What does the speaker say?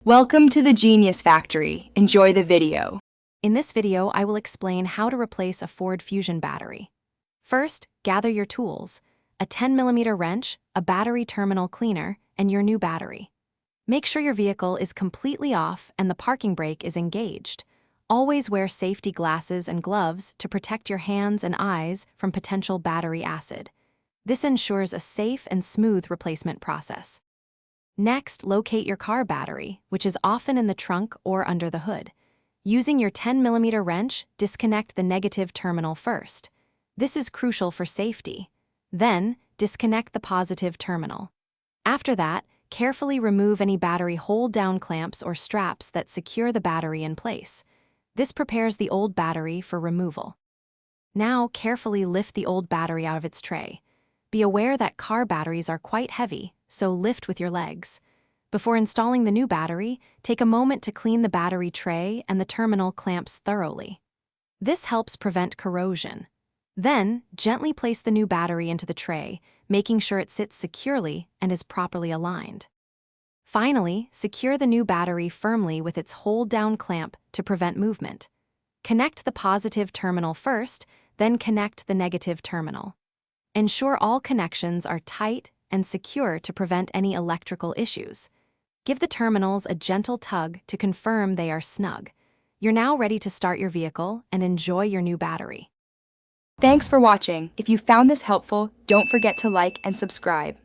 Welcome to the Genius Factory. Enjoy the video. In this video, I will explain how to replace a Ford Fusion battery. First, gather your tools: a 10mm wrench, a battery terminal cleaner, and your new battery. Make sure your vehicle is completely off and the parking brake is engaged. Always wear safety glasses and gloves to protect your hands and eyes from potential battery acid. This ensures a safe and smooth replacement process. Next, locate your car battery, which is often in the trunk or under the hood. Using your 10mm wrench, disconnect the negative terminal first. This is crucial for safety. Then, disconnect the positive terminal. After that, carefully remove any battery hold-down clamps or straps that secure the battery in place. This prepares the old battery for removal. Now, carefully lift the old battery out of its tray. Be aware that car batteries are quite heavy, so lift with your legs. Before installing the new battery, take a moment to clean the battery tray and the terminal clamps thoroughly. This helps prevent corrosion. Then, gently place the new battery into the tray, making sure it sits securely and is properly aligned. Finally, secure the new battery firmly with its hold-down clamp to prevent movement. Connect the positive terminal first, then connect the negative terminal. Ensure all connections are tight and secure to prevent any electrical issues. Give the terminals a gentle tug to confirm they are snug. You're now ready to start your vehicle and enjoy your new battery. Thanks for watching. If you found this helpful, don't forget to like and subscribe.